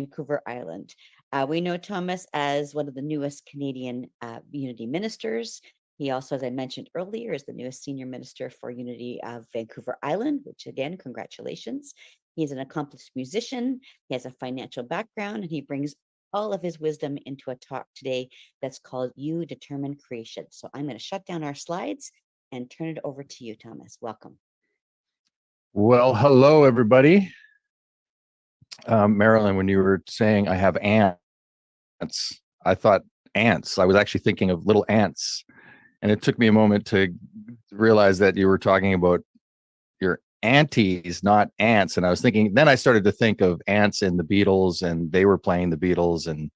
Vancouver Island. We know Thomas as one of the newest Canadian Unity ministers. He also, as I mentioned earlier, is the newest senior minister for Unity of Vancouver Island, which again, congratulations. He's an accomplished musician. He has a financial background, and he brings all of his wisdom into a talk today that's called You Determine Creation. So I'm going to shut down our slides and turn it over to you, Thomas. Welcome. Well, hello, everybody. Marilyn, when you were saying I have ants, I thought ants. I was actually thinking of little ants. And it took me a moment to realize that you were talking about your aunties, not ants. And I was thinking, then I started to think of ants in the Beatles, and they were playing the Beatles. And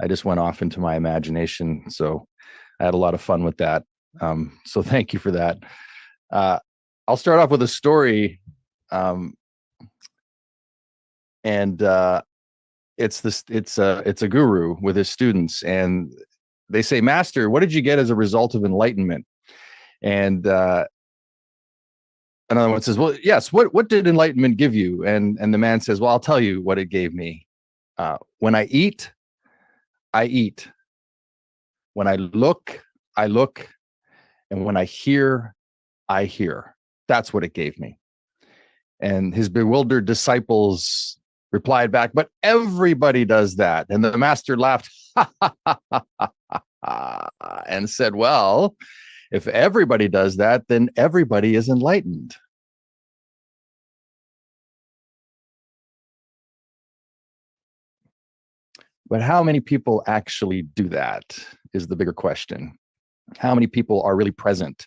I just went off into my imagination. So I had a lot of fun with that. So thank you for that. I'll start off with a story. It's a guru with his students, and they say, "Master, what did you get as a result of enlightenment?" And another one says, "Well, yes, what did enlightenment give you?" And the man says, "Well, I'll tell you what it gave me. When I eat, I eat. When I look, and when I hear, I hear. That's what it gave me." And his bewildered disciples replied back, "But everybody does that." And the master laughed and said, "Well, if everybody does that, then everybody is enlightened." But how many people actually do that is the bigger question. How many people are really present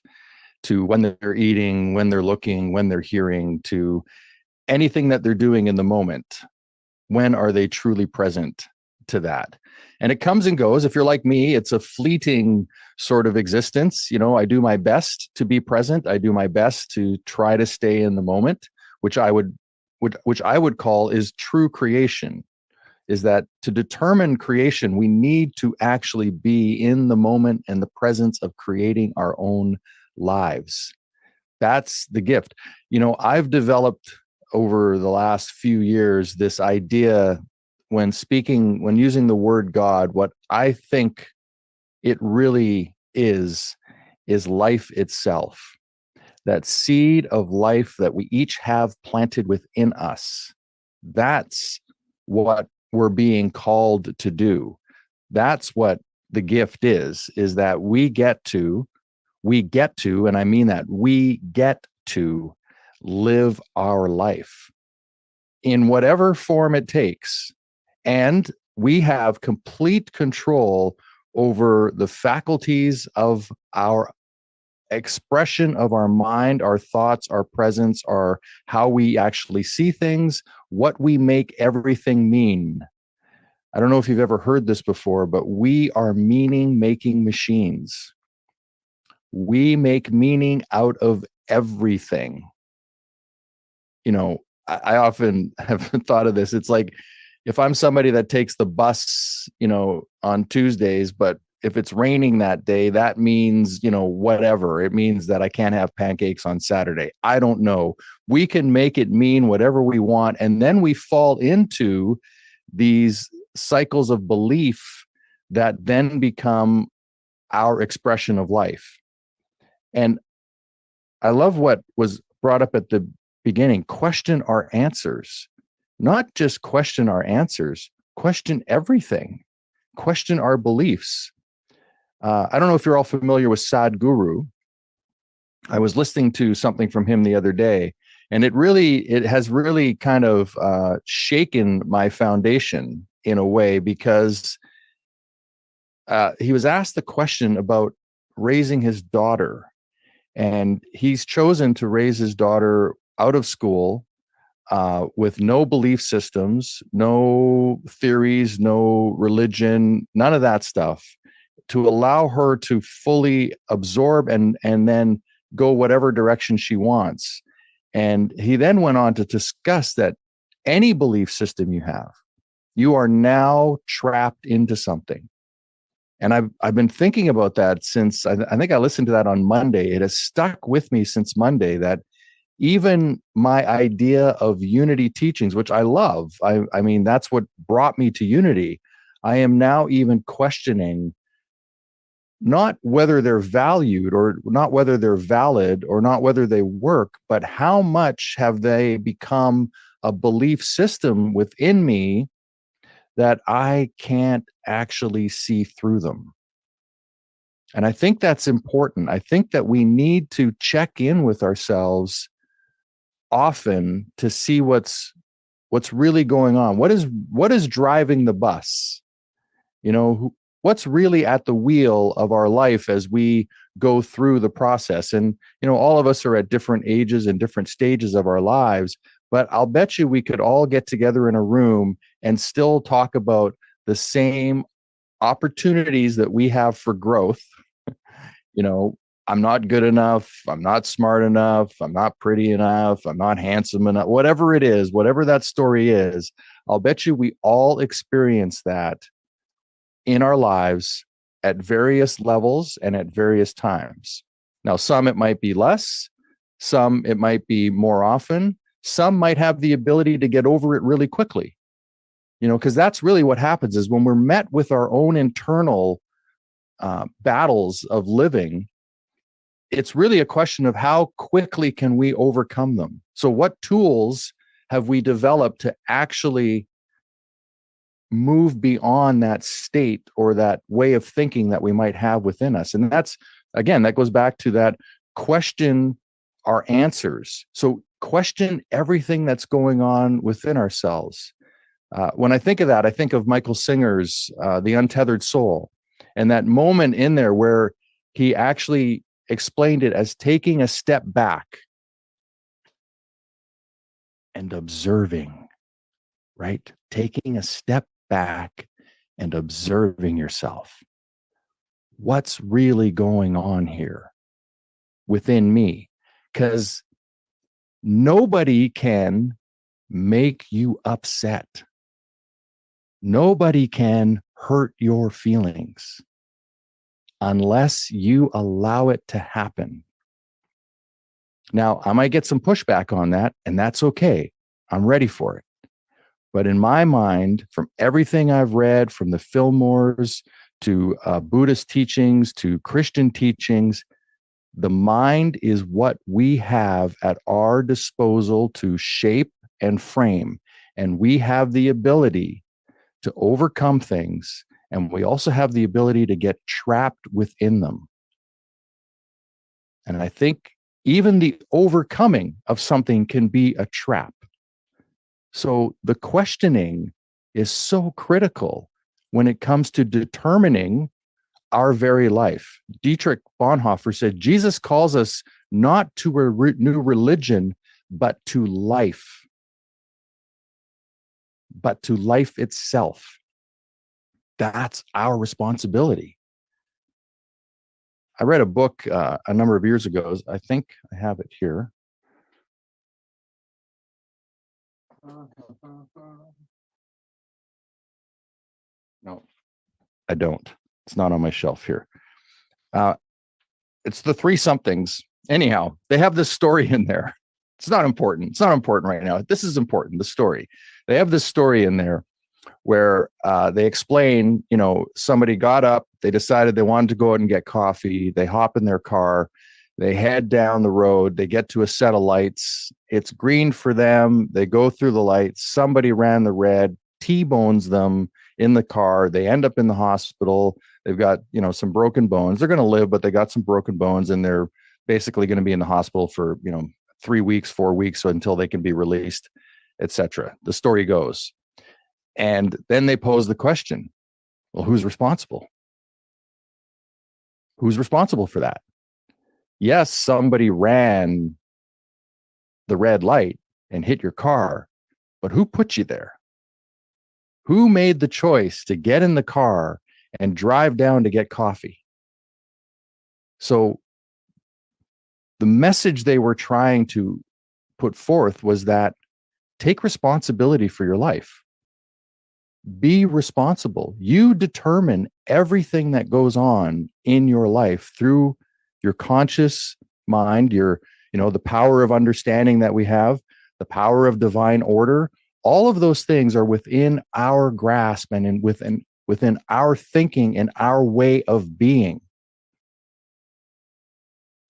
to when they're eating, when they're looking, when they're hearing, to anything that they're doing in the moment? When are they truly present to that? And it comes and goes. If you're like me, it's a fleeting sort of existence. You know, I do my best to be present. I do my best to try to stay in the moment, which I would call is true creation. Is that to determine creation, we need to actually be in the moment and the presence of creating our own lives. That's the gift. You know, I've developed over the last few years this idea when using the word God, what I think it really is life itself. That seed of life that we each have planted within us. That's what we're being called to do. That's what the gift is that we get to, and I mean that, we get to live our life in whatever form it takes. And we have complete control over the faculties of our expression of our mind, our thoughts, our presence, our how we actually see things, what we make everything mean. I don't know if you've ever heard this before, but we are meaning-making machines. We make meaning out of everything. You know, I often have thought of this. It's like if I'm somebody that takes the bus, you know, on Tuesdays, but if it's raining that day, that means, you know, whatever. It means that I can't have pancakes on Saturday. I don't know. We can make it mean whatever we want. And then we fall into these cycles of belief that then become our expression of life. And I love what was brought up at the beginning. Question our answers. Not just question our answers, question everything. Question our beliefs. I don't know if you're all familiar with Sadhguru. I was listening to something from him the other day, and it has really kind of shaken my foundation in a way, because he was asked the question about raising his daughter, and he's chosen to raise his daughter out of school with no belief systems, no theories, no religion, none of that stuff, to allow her to fully absorb and then go whatever direction she wants. And he then went on to discuss that any belief system you have, you are now trapped into something. And I've been thinking about that since I think I listened to that on Monday. It has stuck with me since Monday, that even my idea of unity teachings, which I love. I mean, that's what brought me to unity. I am now even questioning not whether they're valued or not whether they're valid or not whether they work, but how much have they become a belief system within me that I can't actually see through them. And I think that's important. I think that we need to check in with ourselves often to see what's really going on. What is driving the bus? What's really at the wheel of our life as we go through the process. And all of us are at different ages and different stages of our lives, but I'll bet you we could all get together in a room and still talk about the same opportunities that we have for growth. I'm not good enough, I'm not smart enough, I'm not pretty enough, I'm not handsome enough, whatever it is, whatever that story is. I'll bet you we all experience that in our lives at various levels and at various times. Now, some it might be less, some it might be more often, some might have the ability to get over it really quickly. Because that's really what happens is when we're met with our own internal battles of living, it's really a question of how quickly can we overcome them. So what tools have we developed to actually move beyond that state or that way of thinking that we might have within us? And that's, again, that goes back to that question our answers. So question everything that's going on within ourselves. When I think of that, I think of Michael Singer's The Untethered Soul, and that moment in there where he actually explained it as taking a step back and observing, right? Taking a step back and observing yourself. What's really going on here within me? Because nobody can make you upset. Nobody can hurt your feelings unless you allow it to happen. Now, I might get some pushback on that, and that's okay. I'm ready for it. But in my mind, from everything I've read, from the Fillmores to Buddhist teachings to Christian teachings, the mind is what we have at our disposal to shape and frame. And we have the ability to overcome things. And we also have the ability to get trapped within them. And I think even the overcoming of something can be a trap. So the questioning is so critical when it comes to determining our very life. Dietrich Bonhoeffer said, Jesus calls us not to a new religion, but to life. But to life itself. That's our responsibility. I read a book a number of years ago. I think I have it here. No, I don't. It's not on my shelf here. It's the Three Somethings. Anyhow, they have this story in there. It's not important. It's not important right now. This is important, the story. They have this story in there where they explain, somebody got up, they decided they wanted to go out and get coffee. They hop in their car, they head down the road, they get to a set of lights. It's green for them. They go through the lights. Somebody ran the red, T-bones them in the car. They end up in the hospital. They've got, some broken bones. They're going to live, but they got some broken bones, and they're basically going to be in the hospital for, 3 weeks, 4 weeks until they can be released, etc. The story goes. And then they pose the question, well, who's responsible? Who's responsible for that? Yes, somebody ran the red light and hit your car, but who put you there? Who made the choice to get in the car and drive down to get coffee? So the message they were trying to put forth was that take responsibility for your life. Be responsible. You determine everything that goes on in your life through your conscious mind, your the power of understanding that we have, the power of divine order, all of those things are within our grasp and within our thinking and our way of being.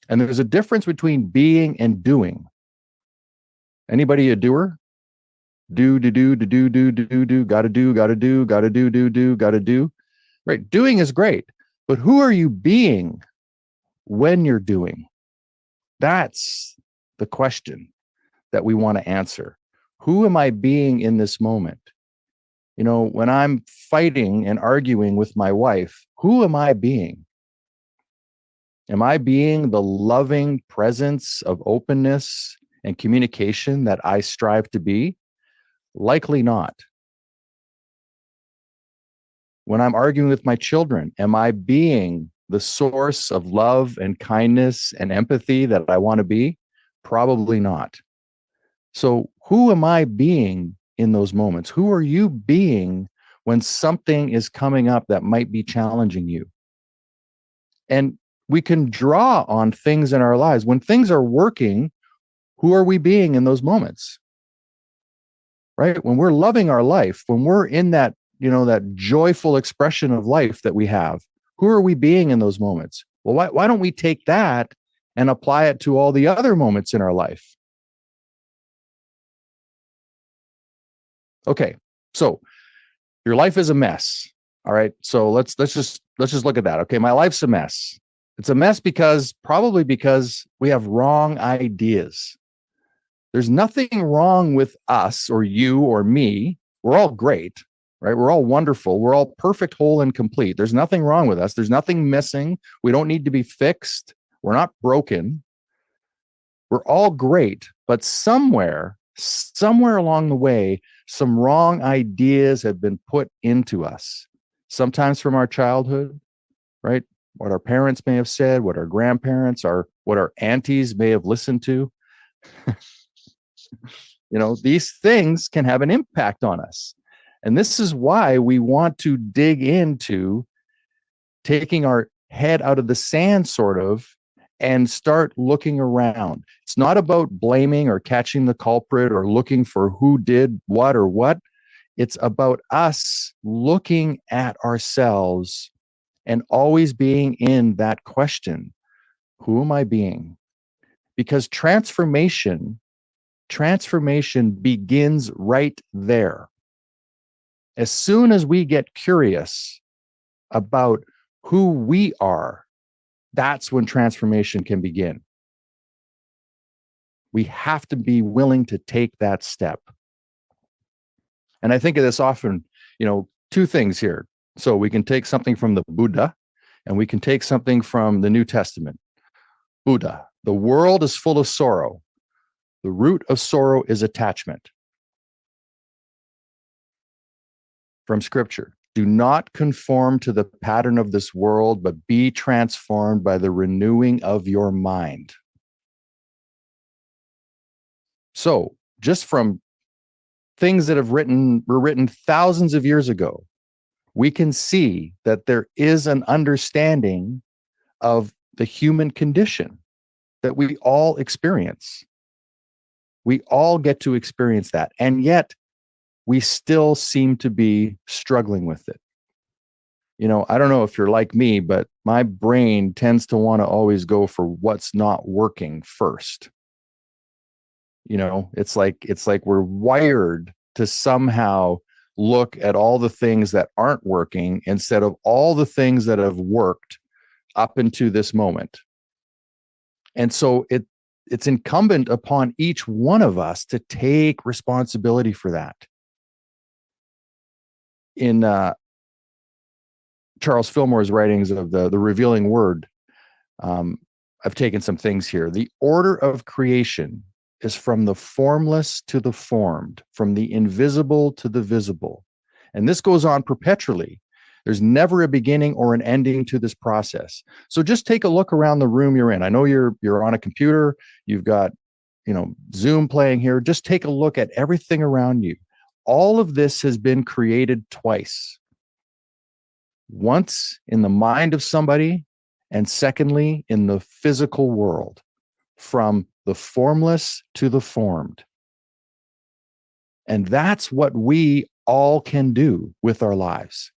And there's a difference between being and doing. Anybody a doer? Do, gotta do, gotta do. Right. Doing is great. But who are you being when you're doing? That's the question that we want to answer. Who am I being in this moment? When I'm fighting and arguing with my wife, who am I being? Am I being the loving presence of openness and communication that I strive to be? Likely not. When I'm arguing with my children, am I being the source of love and kindness and empathy that I want to be? Probably not. So, who am I being in those moments? Who are you being when something is coming up that might be challenging you? And we can draw on things in our lives. When things are working, who are we being in those moments? Right? When we're loving our life, when we're in that, that joyful expression of life that we have, who are we being in those moments? Well, why don't we take that and apply it to all the other moments in our life? Okay, so your life is a mess. All right, so let's just look at that. Okay, my life's a mess. It's a mess probably because we have wrong ideas. There's nothing wrong with us or you or me. We're all great, right? We're all wonderful. We're all perfect, whole, and complete. There's nothing wrong with us. There's nothing missing. We don't need to be fixed. We're not broken. We're all great, but somewhere along the way, some wrong ideas have been put into us. Sometimes from our childhood, right? What our parents may have said, what our grandparents what our aunties may have listened to. These things can have an impact on us. And this is why we want to dig into taking our head out of the sand, sort of, and start looking around. It's not about blaming or catching the culprit or looking for who did what or what. It's about us looking at ourselves and always being in that question, who am I being? Because transformation begins right there. As soon as we get curious about who we are, that's when transformation can begin. We have to be willing to take that step. And I think of this often, two things here. So we can take something from the Buddha and we can take something from the New Testament. Buddha, the world is full of sorrow. The root of sorrow is attachment. From Scripture, do not conform to the pattern of this world, but be transformed by the renewing of your mind. So, just from things that were written thousands of years ago, we can see that there is an understanding of the human condition that we all experience. We all get to experience that. And yet, we still seem to be struggling with it. I don't know if you're like me, but my brain tends to want to always go for what's not working first. It's like we're wired to somehow look at all the things that aren't working instead of all the things that have worked up into this moment. And so it's incumbent upon each one of us to take responsibility for that. In Charles Fillmore's writings of the Revealing Word, I've taken some things here. The order of creation is from the formless to the formed, from the invisible to the visible. And this goes on perpetually. There's never a beginning or an ending to this process. So just take a look around the room you're in. I know you're on a computer, you've got, Zoom playing here. Just take a look at everything around you. All of this has been created twice. Once in the mind of somebody, and secondly, in the physical world. from the formless to the formed. And that's what we all can do with our lives.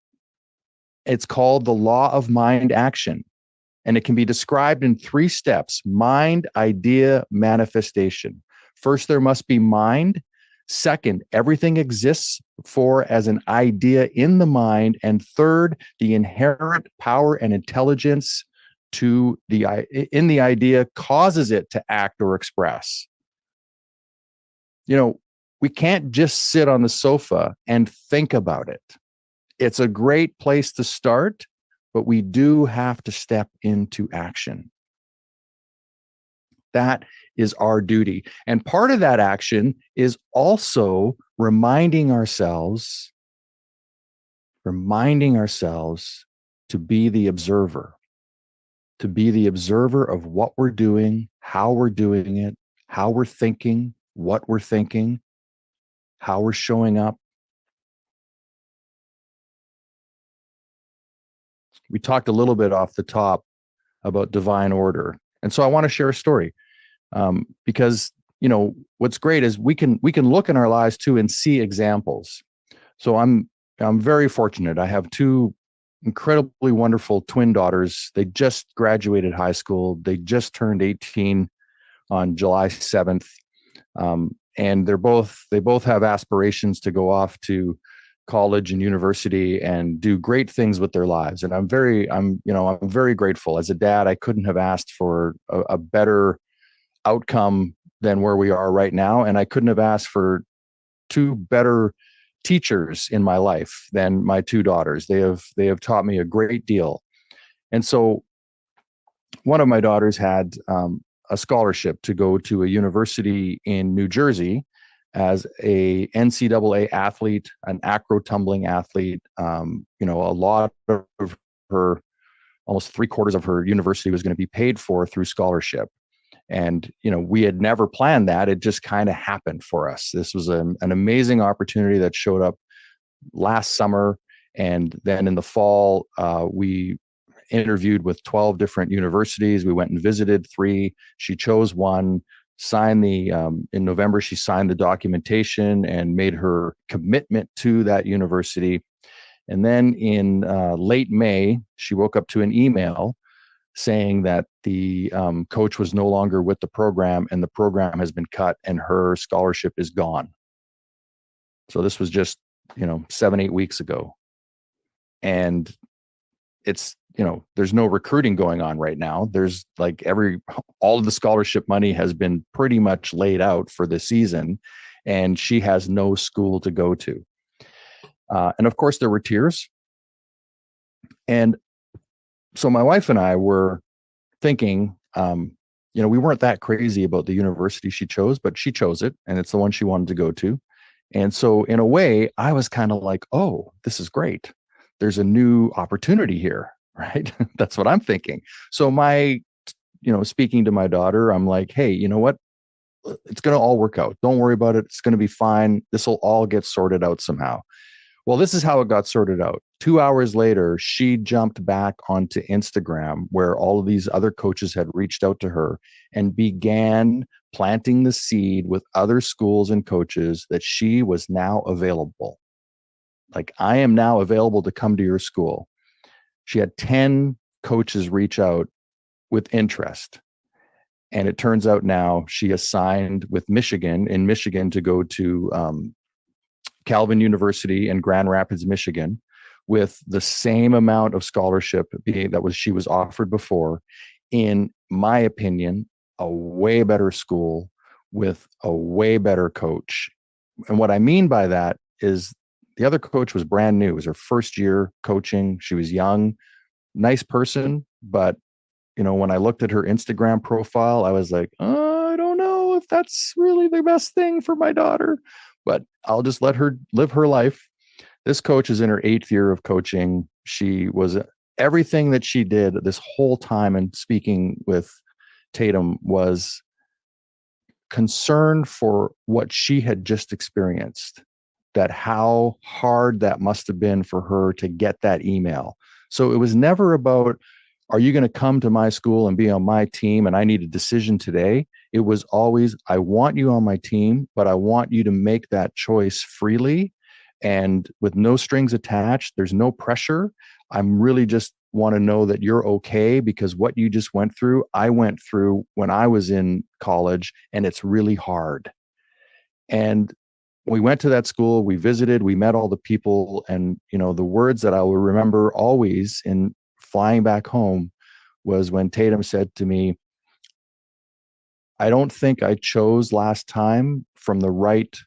It's called the law of mind action. And it can be described in 3 steps: mind, idea, manifestation. First, there must be mind. Second, everything exists for as an idea in the mind. And third, the inherent power and intelligence in the idea causes it to act or express. We can't just sit on the sofa and think about it. It's a great place to start, but we do have to step into action. That is our duty. And part of that action is also reminding ourselves to be the observer, of what we're doing, how we're doing it, how we're thinking, what we're thinking, how we're showing up. We talked a little bit off the top about divine order. And so I want to share a story because, what's great is we can look in our lives too and see examples. So I'm very fortunate. I have 2 incredibly wonderful twin daughters. They just graduated high school. They just turned 18 on July 7th. And they both have aspirations to go off to college and university and do great things with their lives. And I'm very grateful. As a dad, I couldn't have asked for a better outcome than where we are right now. And I couldn't have asked for 2 better teachers in my life than my 2 daughters. They have taught me a great deal. And so one of my daughters had a scholarship to go to a university in New Jersey as a NCAA athlete, an acro tumbling athlete. A lot of her, almost 3/4 of her university was going to be paid for through scholarship. And, we had never planned that. It just kind of happened for us. This was an amazing opportunity that showed up last summer. And then in the fall, we interviewed with 12 different universities. We went and visited 3. She chose one, in November, she signed the documentation and made her commitment to that university. And then in late May, she woke up to an email saying that the coach was no longer with the program and the program has been cut and her scholarship is gone. So this was just, 7-8 weeks ago. And it's, there's no recruiting going on right now. There's all of the scholarship money has been pretty much laid out for the season, and she has no school to go to. And of course there were tears. And so my wife and I were thinking, we weren't that crazy about the university she chose, but she chose it and it's the one she wanted to go to. And so in a way I was kind of like, oh, this is great. There's a new opportunity here, right? That's what I'm thinking. So speaking to my daughter, I'm like, hey, you know what? It's going to all work out. Don't worry about it. It's going to be fine. This will all get sorted out somehow. Well, this is how it got sorted out. 2 hours later, she jumped back onto Instagram where all of these other coaches had reached out to her and began planting the seed with other schools and coaches that she was now available. Like, I am now available to come to your school. She had 10 coaches reach out with interest. And it turns out now she is signed with Michigan to go to Calvin University in Grand Rapids, Michigan, with the same amount of scholarship she was offered before. In my opinion, a way better school with a way better coach. And what I mean by that is the other coach was brand new. It was her first year coaching. She was young, nice person. But, when I looked at her Instagram profile, I was like, I don't know if that's really the best thing for my daughter, but I'll just let her live her life. This coach is in her 8th year of coaching. She was everything that she did this whole time. And speaking with Tatum was concern for what she had just experienced, that how hard that must have been for her to get that email. So it was never about, are you going to come to my school and be on my team? And I need a decision today. It was always, I want you on my team, but I want you to make that choice freely and with no strings attached. There's no pressure. I'm really just want to know that you're okay, because what you just went through, I went through when I was in college, and it's really hard. And we went to that school, we visited, we met all the people. And, the words that I will remember always in flying back home was when Tatum said to me, I don't think I chose last time from the right,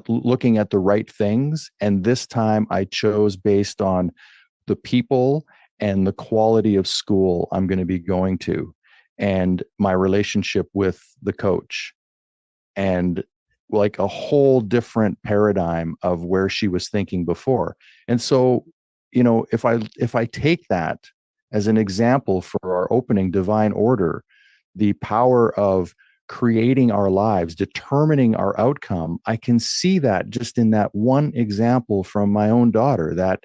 looking at the right things. And this time I chose based on the people and the quality of school I'm going to be going to and my relationship with the coach, and like a whole different paradigm of where she was thinking before. And so, if I take that as an example for our opening divine order, the power of creating our lives, determining our outcome, I can see that just in that one example from my own daughter, that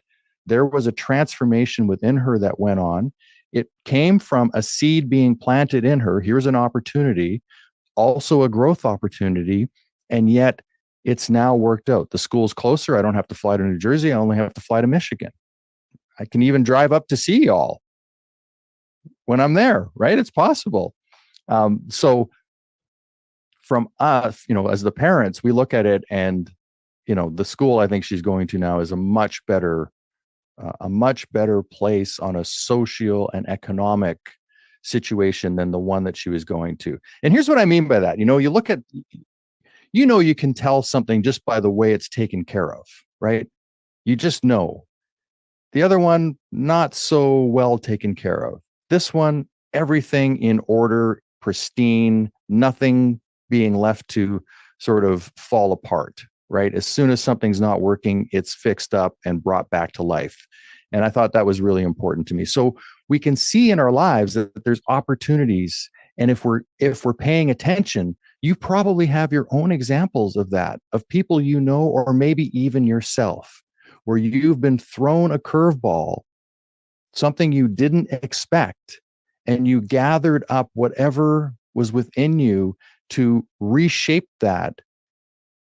there was a transformation within her that went on. It came from a seed being planted in her. Here's an opportunity, also a growth opportunity. And yet it's now worked out. The school's closer. I don't have to fly to New Jersey. I only have to fly to Michigan. I can even drive up to see y'all when I'm there, right? It's possible. So from us, as the parents, we look at it, and, the school I think she's going to now is a much better place on a social and economic situation than the one that she was going to. And here's what I mean by that. You look at, you can tell something just by the way it's taken care of, right? You just know. The other one, not so well taken care of. This one, everything in order, pristine, nothing being left to sort of fall apart, right? As soon as something's not working, it's fixed up and brought back to life. And I thought that was really important to me. So we can see in our lives that there's opportunities. And if we're paying attention, you probably have your own examples of that, of people or maybe even yourself, where you've been thrown a curveball, something you didn't expect, and you gathered up whatever was within you to reshape that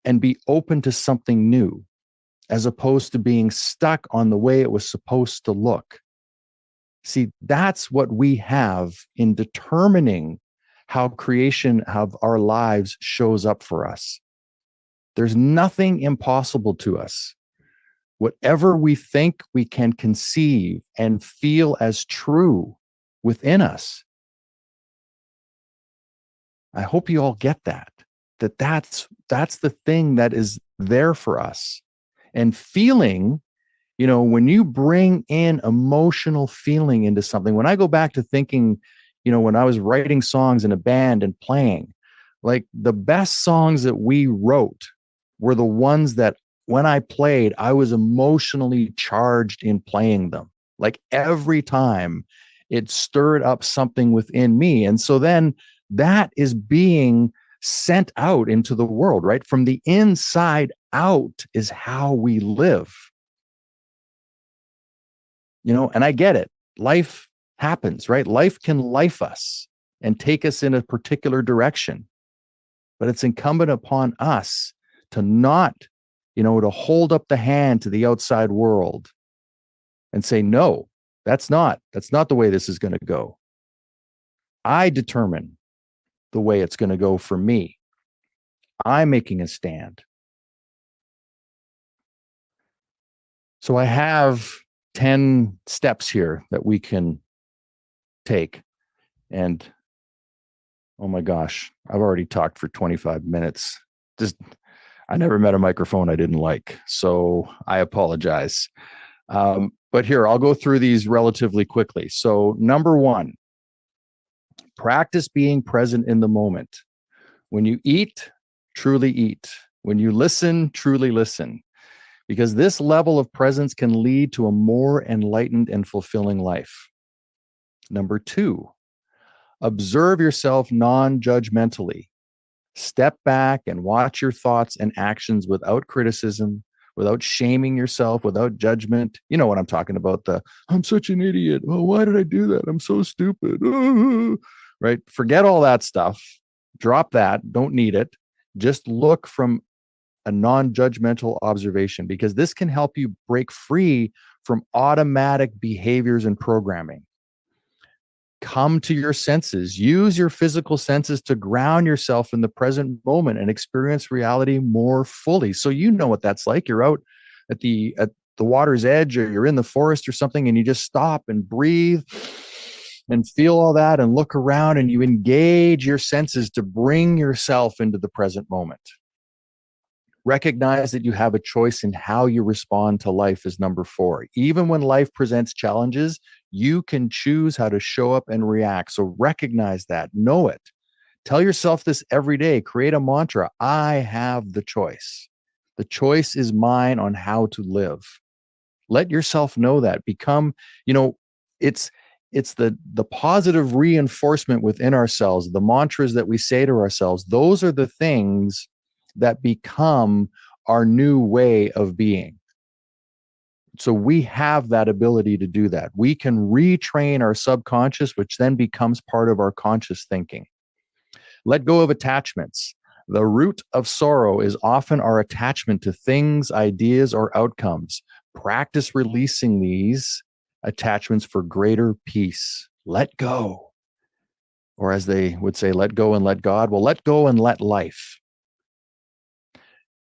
and be open to something new, as opposed to being stuck on the way it was supposed to look. See, that's what we have in determining how creation of our lives shows up for us. There's nothing impossible to us. Whatever we think we can conceive and feel as true within us. I hope you all get that's the thing that is there for us. And feeling, when you bring in emotional feeling into something, when I go back to thinking, when I was writing songs in a band and playing, like the best songs that we wrote were the ones that when I played, I was emotionally charged in playing them. Like every time it stirred up something within me. And so then that is being sent out into the world, right? From the inside out is how we live. And I get it. Life happens, right? Life can life us and take us in a particular direction. But it's incumbent upon us to not, to hold up the hand to the outside world and say, no, that's not the way this is going to go. I determine the way it's going to go for me. I'm making a stand. So I have 10 steps here that we can take. And oh my gosh, I've already talked for 25 minutes. I never met a microphone I didn't like. So I apologize. But here, I'll go through these relatively quickly. So number 1, practice being present in the moment. When you eat, truly eat. When you listen, truly listen. Because this level of presence can lead to a more enlightened and fulfilling life. Number 2, observe yourself non-judgmentally. Step back and watch your thoughts and actions without criticism, without shaming yourself, without judgment. You know what I'm talking about. I'm such an idiot. Oh, why did I do that? I'm so stupid. Right? Forget all that stuff. Drop that. Don't need it. Just look from a non-judgmental observation, because this can help you break free from automatic behaviors and programming. Come to your senses. Use your physical senses to ground yourself in the present moment and experience reality more fully. So you know what that's like. You're out at the water's edge, or you're in the forest or something, and you just stop and breathe and feel all that and look around, and you engage your senses to bring yourself into the present moment. Recognize that you have a choice in how you respond to life is number 4. Even when life presents challenges, you can choose how to show up and react. So recognize that, know it. Tell yourself this every day. Create a mantra. I have the choice. The choice is mine on how to live. Let yourself know that. Become, it's the positive reinforcement within ourselves, the mantras that we say to ourselves. Those are the things that become our new way of being. So we have that ability to do that. We can retrain our subconscious, which then becomes part of our conscious thinking. Let go of attachments. The root of sorrow is often our attachment to things, ideas, or outcomes. Practice releasing these attachments for greater peace. Let go. Or as they would say, let go and let God. Well, let go and let life.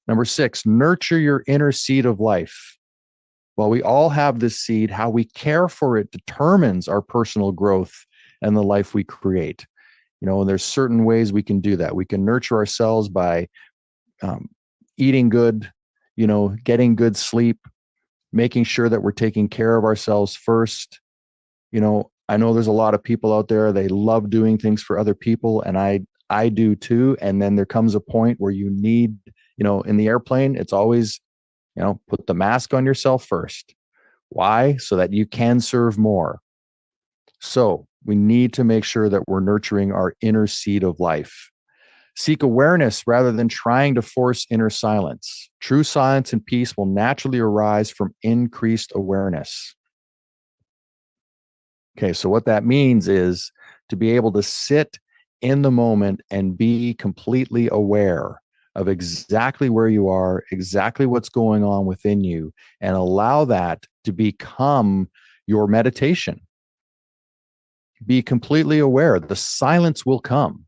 Number 6, nurture your inner seed of life. Well, we all have this seed. How we care for it determines our personal growth and the life we create. And there's certain ways we can do that. We can nurture ourselves by eating good, getting good sleep, making sure that we're taking care of ourselves first. I know there's a lot of people out there, they love doing things for other people, and I do too. And then there comes a point where you need, in the airplane, it's always, put the mask on yourself first. Why? So that you can serve more. So we need to make sure that we're nurturing our inner seed of life. Seek awareness rather than trying to force inner silence. True silence and peace will naturally arise from increased awareness. Okay, so what that means is to be able to sit in the moment and be completely aware of exactly where you are, exactly what's going on within you, and allow that to become your meditation. Be completely aware. The silence will come.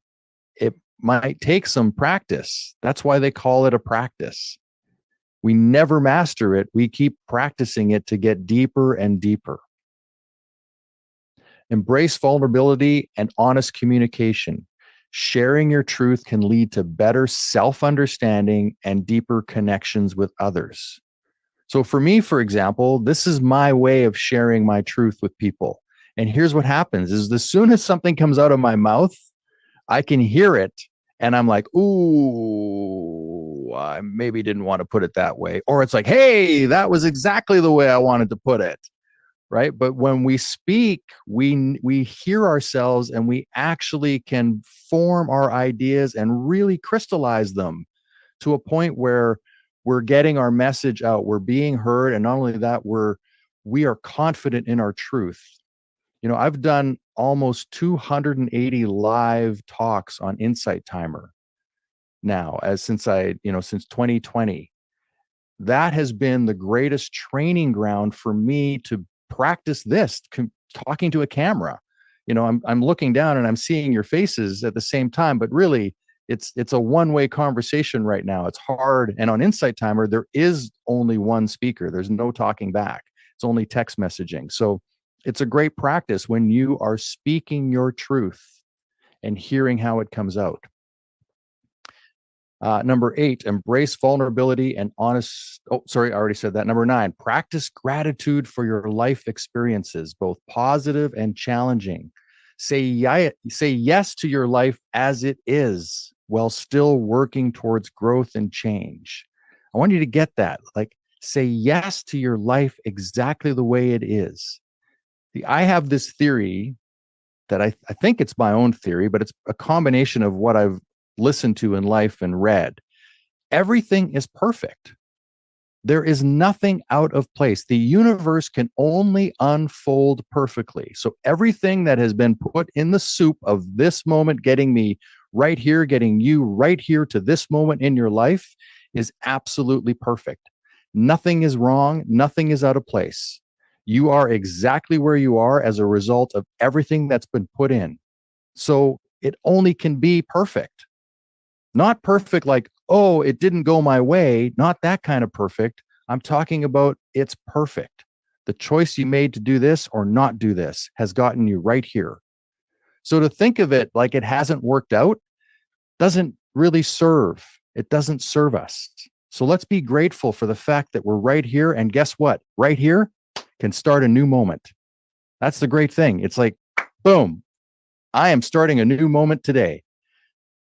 It might take some practice. That's why they call it a practice. We never master it. We keep practicing it to get deeper and deeper. Embrace vulnerability and honest communication. Sharing your truth can lead to better self-understanding and deeper connections with others. So for me, for example, this is my way of sharing my truth with people. And here's what happens is as soon as something comes out of my mouth, I can hear it and I'm like, ooh, I maybe didn't want to put it that way. Or it's like, hey, that was exactly the way I wanted to put it. Right. But when we speak, we hear ourselves and we actually can form our ideas and really crystallize them to a point where we're getting our message out, we're being heard. And not only that, we are confident in our truth. I've done almost 280 live talks on Insight Timer now, since 2020. That has been the greatest training ground for me to practice this, talking to a camera. I'm looking down and I'm seeing your faces at the same time, but really it's a one-way conversation right now. It's hard. And on Insight Timer, there is only one speaker. There's no talking back. It's only text messaging. So it's a great practice when you are speaking your truth and hearing how it comes out. Number 8, embrace vulnerability and honest. Oh, sorry, I already said that. Number 9, practice gratitude for your life experiences, both positive and challenging. Say yes to your life as it is while still working towards growth and change. I want you to get that. Like, say yes to your life exactly the way it is. I have this theory that I think it's my own theory, but it's a combination of what I've listened to in life and read. Everything is perfect. There is nothing out of place. The universe can only unfold perfectly. So everything that has been put in the soup of this moment, getting me right here, getting you right here to this moment in your life, is absolutely perfect. Nothing is wrong. Nothing is out of place. You are exactly where you are as a result of everything that's been put in. So it only can be perfect. Not perfect like, oh, it didn't go my way. Not that kind of perfect. I'm talking about it's perfect. The choice you made to do this or not do this has gotten you right here. So to think of it like it hasn't worked out doesn't really serve. It doesn't serve us. So let's be grateful for the fact that we're right here. And guess what? Right here can start a new moment. That's the great thing. It's like, boom, I am starting a new moment today.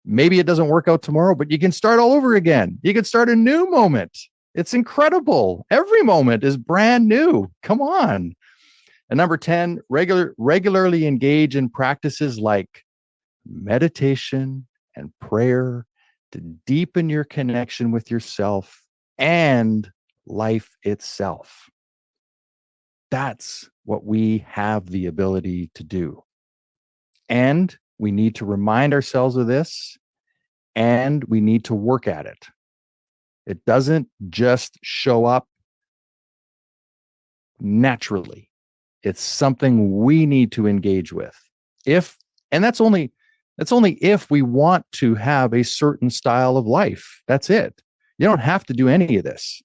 Maybe it doesn't work out tomorrow, but you can start all over again. You can start a new moment. It's incredible. Every moment is brand new. Come on. And number 10, regularly engage in practices like meditation and prayer to deepen your connection with yourself and life itself. That's what we have the ability to do. And we need to remind ourselves of this, and we need to work at it. It doesn't just show up naturally. It's something we need to engage with. If and that's only if we want to have a certain style of life. That's it. You don't have to do any of this.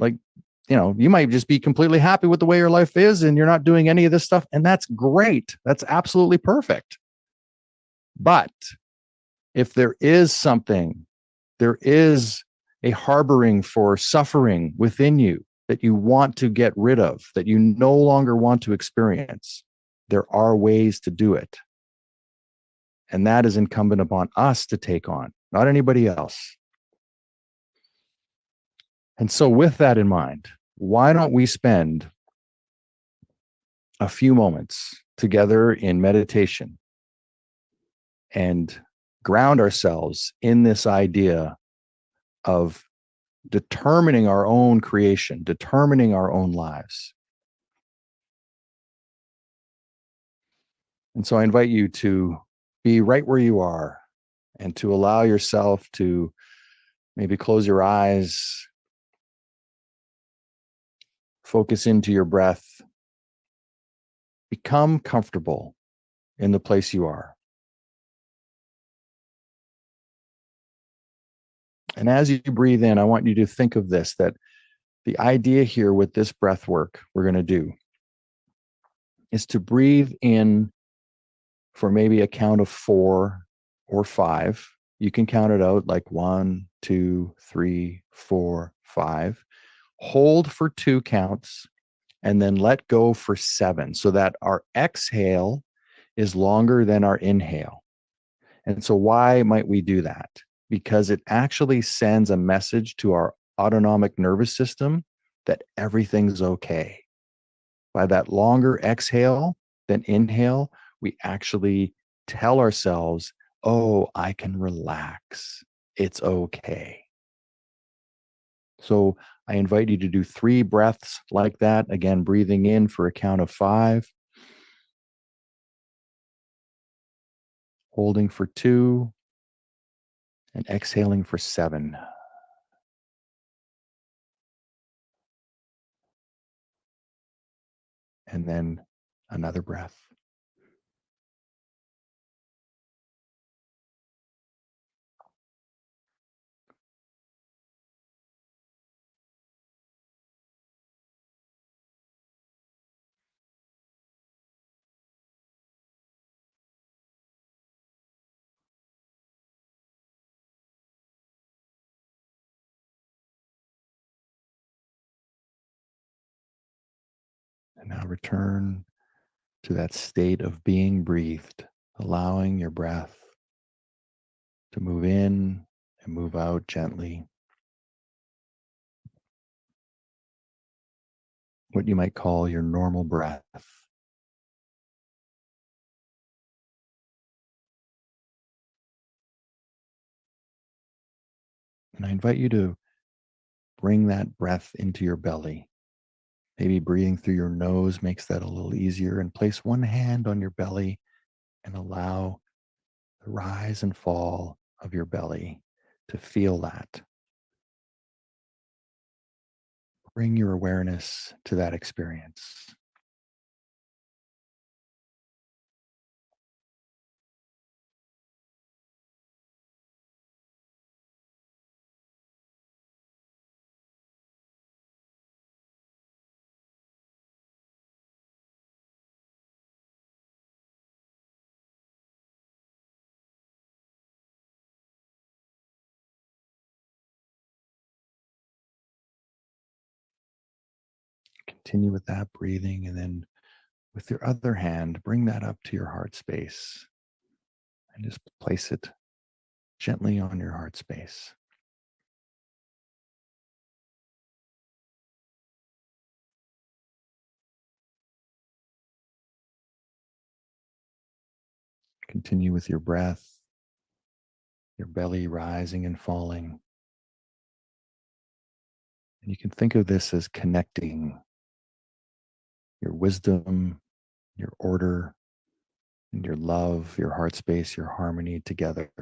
Like, you might just be completely happy with the way your life is and you're not doing any of this stuff, and that's great. That's absolutely perfect. But if there is a harboring for suffering within you that you want to get rid of, that you no longer want to experience, there are ways to do it. And that is incumbent upon us to take on, not anybody else. And so, with that in mind, why don't we spend a few moments together in meditation and ground ourselves in this idea of determining our own creation, determining our own lives? And so I invite you to be right where you are and to allow yourself to maybe close your eyes, focus into your breath, become comfortable in the place you are. And as you breathe in, I want you to think of this, that the idea here with this breath work we're going to do is to breathe in for maybe a count of 4 or 5. You can count it out like 1, 2, 3, 4, 5. Hold for 2 counts and then let go for 7 so that our exhale is longer than our inhale. And so, why might we do that? Because it actually sends a message to our autonomic nervous system that everything's okay. By that longer exhale than inhale, we actually tell ourselves, oh, I can relax. It's okay. So I invite you to do 3 breaths like that. Again, breathing in for a count of 5, holding for 2, and exhaling for 7. And then another breath. And now return to that state of being breathed, allowing your breath to move in and move out gently. What you might call your normal breath. And I invite you to bring that breath into your belly. Maybe breathing through your nose makes that a little easier. And place one hand on your belly and allow the rise and fall of your belly to feel that. Bring your awareness to that experience. Continue with that breathing, and then with your other hand, bring that up to your heart space and just place it gently on your heart space. Continue with your breath, your belly rising and falling. And you can think of this as connecting your wisdom, your order, and your love, your heart space, your harmony together.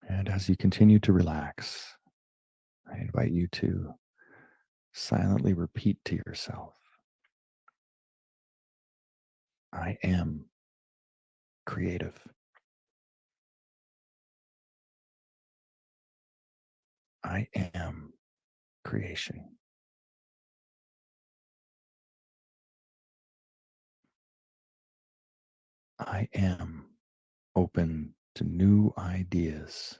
And as you continue to relax, I invite you to silently repeat to yourself, I am creative. I am creation. I am open to new ideas.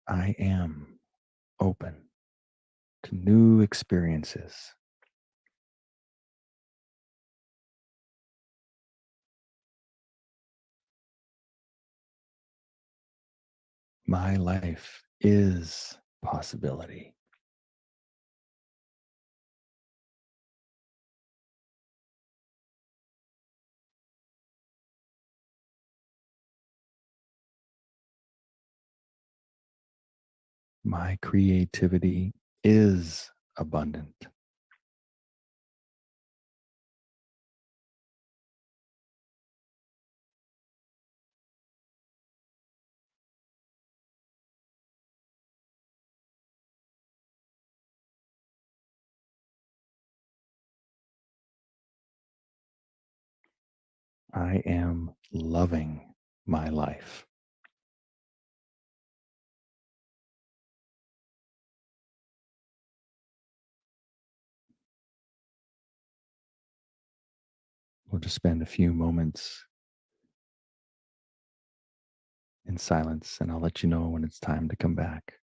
I am open to new experiences. My life is possibility. My creativity is abundant. I am loving my life. We'll just spend a few moments in silence, and I'll let you know when it's time to come back.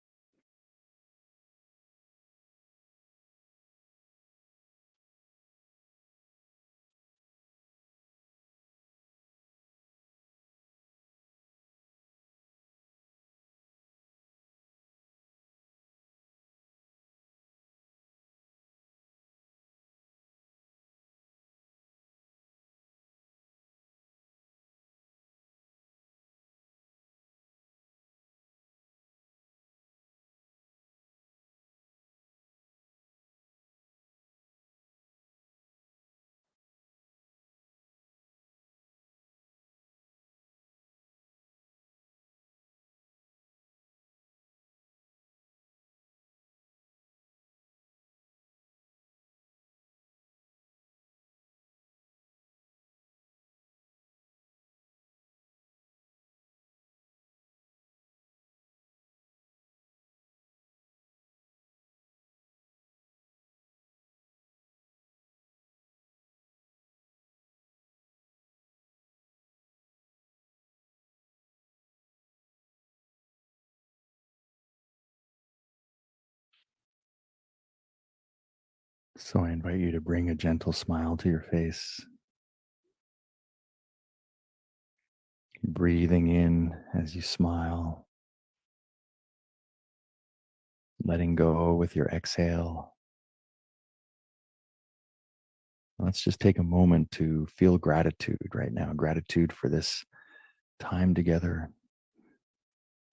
So I invite you to bring a gentle smile to your face, breathing in as you smile, letting go with your exhale. Let's just take a moment to feel gratitude right now, gratitude for this time together,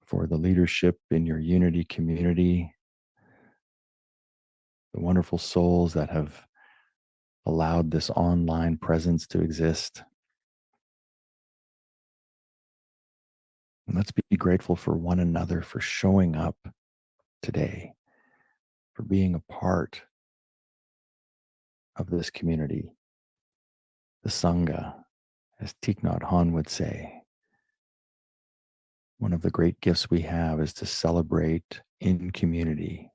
for the leadership in your unity community, the wonderful souls that have allowed this online presence to exist. And let's be grateful for one another for showing up today, for being a part of this community, the Sangha, as Thich Nhat Hanh would say. One of the great gifts we have is to celebrate in community.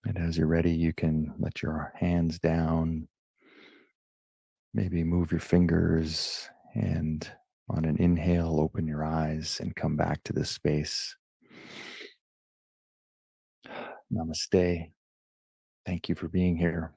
And as you're ready, you can let your hands down, maybe move your fingers, and on an inhale, open your eyes and come back to this space. Namaste. Thank you for being here.